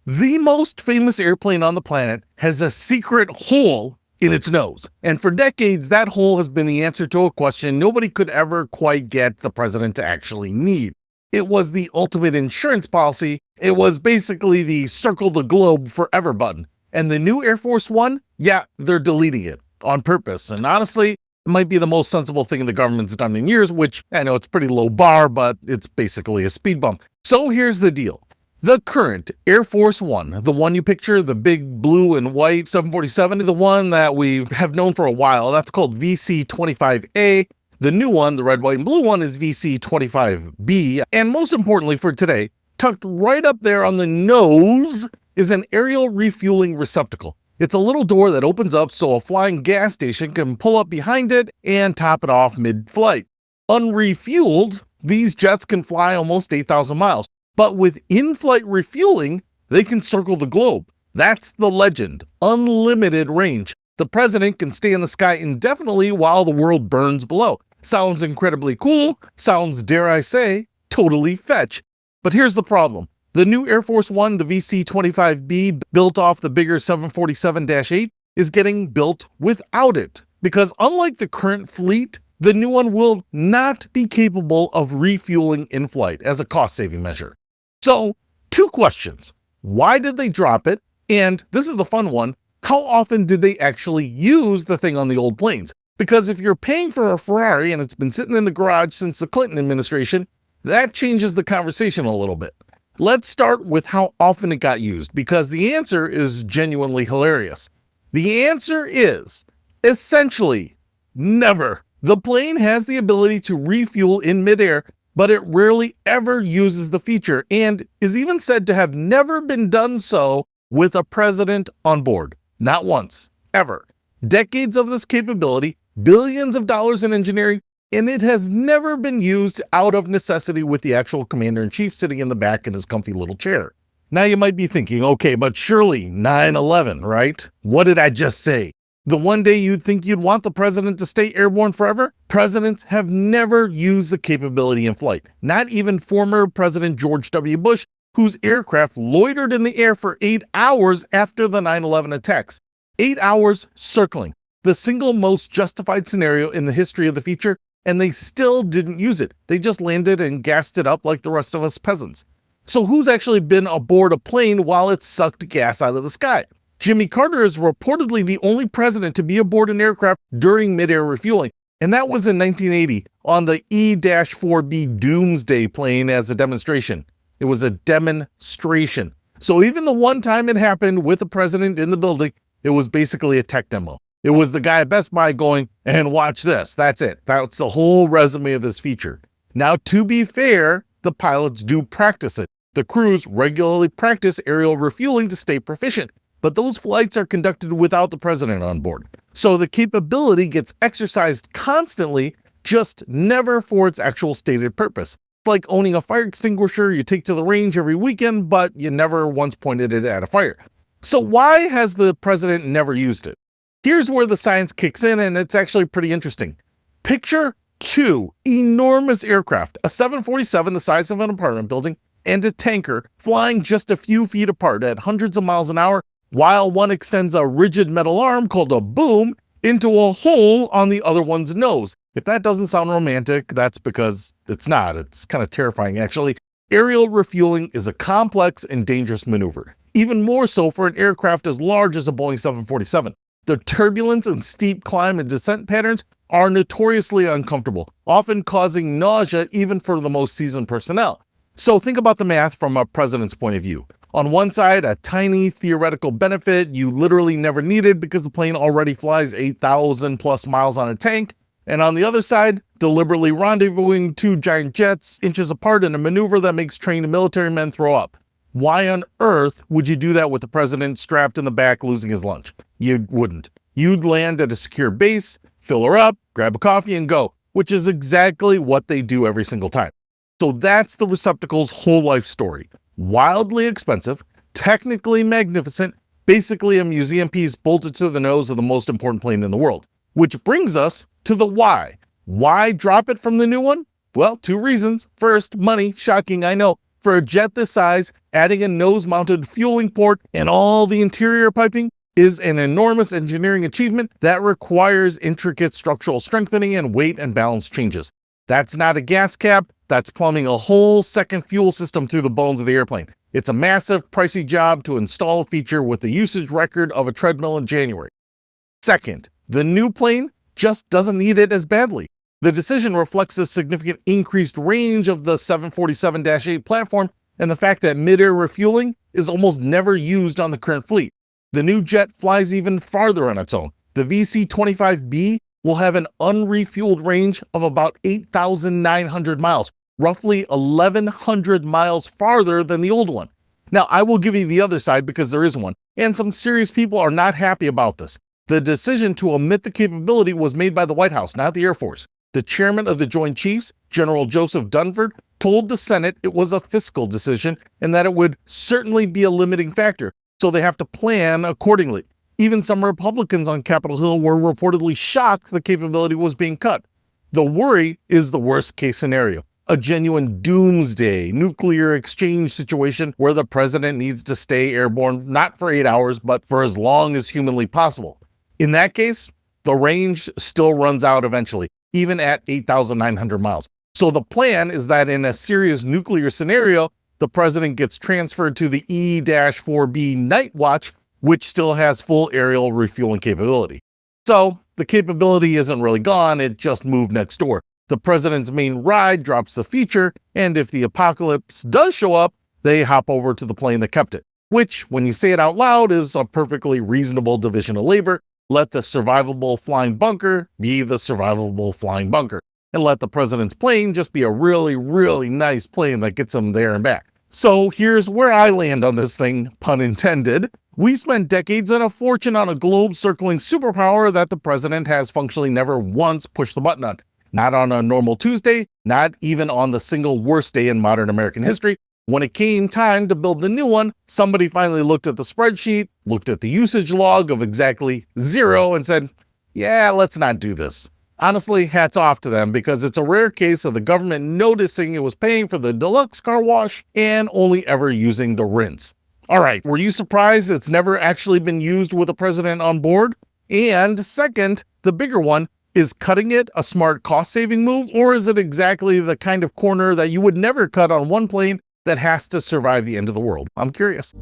The most famous airplane on the planet has a secret hole in its nose. And for decades, that hole has been the answer to a question nobody could ever quite get the president to actually need. It was the ultimate insurance policy. It was basically the circle the globe forever button. And the new Air Force One, yeah, they're deleting it on purpose. And honestly, it might be the most sensible thing the government's done in years, which I know it's pretty low bar, but it's basically a speed bump. So here's the deal. The current Air Force One, the one you picture, the big blue and white 747, the one that we have known for a while, that's called VC-25A. The new one, the red, white, and blue one, is VC-25B. And most importantly for today, tucked right up there on the nose is an aerial refueling receptacle. It's a little door that opens up so a flying gas station can pull up behind it and top it off mid-flight. Unrefueled, these jets can fly almost 8,000 miles. But with in-flight refueling, they can circle the globe. That's the legend. Unlimited range. The president can stay in the sky indefinitely while the world burns below. Sounds incredibly cool. Sounds, dare I say, totally fetch. But here's the problem. The new Air Force One, the VC-25B, built off the bigger 747-8, is getting built without it. Because unlike the current fleet, the new one will not be capable of refueling in flight as a cost-saving measure. So, two questions. Why did they drop it? And this is the fun one. How often did they actually use the thing on the old planes? Because if you're paying for a Ferrari and it's been sitting in the garage since the Clinton administration, that changes the conversation a little bit. Let's start with how often it got used, because the answer is genuinely hilarious. The answer is essentially never. The plane has the ability to refuel in midair, but it rarely ever uses the feature and is even said to have never been done so with a president on board. Not once, ever. Decades of this capability, billions of dollars in engineering, and it has never been used out of necessity with the actual commander-in-chief sitting in the back in his comfy little chair. Now you might be thinking, okay, but surely 9/11, right? What did I just say? The one day you'd think you'd want the president to stay airborne forever? Presidents have never used the capability in flight. Not even former President George W. Bush, whose aircraft loitered in the air for 8 hours after the 9/11 attacks. 8 hours circling, the single most justified scenario in the history of the feature, and they still didn't use it. They just landed and gassed it up like the rest of us peasants. So who's actually been aboard a plane while it sucked gas out of the sky? Jimmy Carter is reportedly the only president to be aboard an aircraft during midair refueling, and that was in 1980 on the E-4B Doomsday plane as a demonstration. It was a demonstration. So even the one time it happened with the president in the building, it was basically a tech demo. It was the guy at Best Buy going, and watch this, that's it. That's the whole resume of this feature. Now, to be fair, the pilots do practice it. The crews regularly practice aerial refueling to stay proficient. But those flights are conducted without the president on board. So the capability gets exercised constantly, just never for its actual stated purpose. It's like owning a fire extinguisher you take to the range every weekend, but you never once pointed it at a fire. So why has the president never used it? Here's where the science kicks in, and it's actually pretty interesting. Picture two enormous aircraft, a 747 the size of an apartment building, and a tanker flying just a few feet apart at hundreds of miles an hour, while one extends a rigid metal arm called a boom into a hole on the other one's nose. If that doesn't sound romantic, that's because it's not. It's kind of terrifying, actually. Aerial refueling is a complex and dangerous maneuver, even more so for an aircraft as large as a Boeing 747. The turbulence and steep climb and descent patterns are notoriously uncomfortable, often causing nausea even for the most seasoned personnel. So think about the math from a president's point of view. On one side, a tiny theoretical benefit you literally never needed because the plane already flies 8,000 plus miles on a tank. And on the other side, deliberately rendezvousing two giant jets inches apart in a maneuver that makes trained military men throw up. Why on earth would you do that with the president strapped in the back losing his lunch? You wouldn't. You'd land at a secure base, fill her up, grab a coffee, and go, which is exactly what they do every single time. So that's the receptacle's whole life story. Wildly expensive, technically magnificent, basically a museum piece bolted to the nose of the most important plane in the world. Which brings us to the why. Why drop it from the new one? Well, two reasons. First, money. Shocking, I know. For a jet this size, adding a nose-mounted fueling port and all the interior piping is an enormous engineering achievement that requires intricate structural strengthening and weight and balance changes. That's not a gas cap, that's plumbing a whole second fuel system through the bones of the airplane. It's a massive, pricey job to install a feature with the usage record of a treadmill in January. Second, the new plane just doesn't need it as badly. The decision reflects the significant increased range of the 747-8 platform and the fact that mid-air refueling is almost never used on the current fleet. The new jet flies even farther on its own. The VC-25B will have an unrefueled range of about 8,900 miles, roughly 1,100 miles farther than the old one. Now, I will give you the other side because there is one, and some serious people are not happy about this. The decision to omit the capability was made by the White House, not the Air Force. The chairman of the Joint Chiefs, General Joseph Dunford, told the Senate it was a fiscal decision and that it would certainly be a limiting factor, so they have to plan accordingly. Even some Republicans on Capitol Hill were reportedly shocked the capability was being cut. The worry is the worst case scenario, a genuine doomsday nuclear exchange situation where the president needs to stay airborne not for 8 hours, but for as long as humanly possible. In that case, the range still runs out eventually, even at 8,900 miles. So the plan is that in a serious nuclear scenario, the president gets transferred to the E-4B Nightwatch, which still has full aerial refueling capability. So the capability isn't really gone, it just moved next door. The president's main ride drops the feature, and if the apocalypse does show up, they hop over to the plane that kept it. Which, when you say it out loud, is a perfectly reasonable division of labor. Let the survivable flying bunker be the survivable flying bunker. And let the president's plane just be a really, really nice plane that gets him there and back. So here's where I land on this thing, pun intended. We spent decades and a fortune on a globe-circling superpower that the president has functionally never once pushed the button on. Not on a normal Tuesday, not even on the single worst day in modern American history. When it came time to build the new one, somebody finally looked at the spreadsheet, looked at the usage log of exactly 0 and said, yeah, let's not do this. Honestly, hats off to them because it's a rare case of the government noticing it was paying for the deluxe car wash and only ever using the rinse. All right, were you surprised it's never actually been used with a president on board? And second, the bigger one, is cutting it a smart cost-saving move, or is it exactly the kind of corner that you would never cut on one plane that has to survive the end of the world? I'm curious.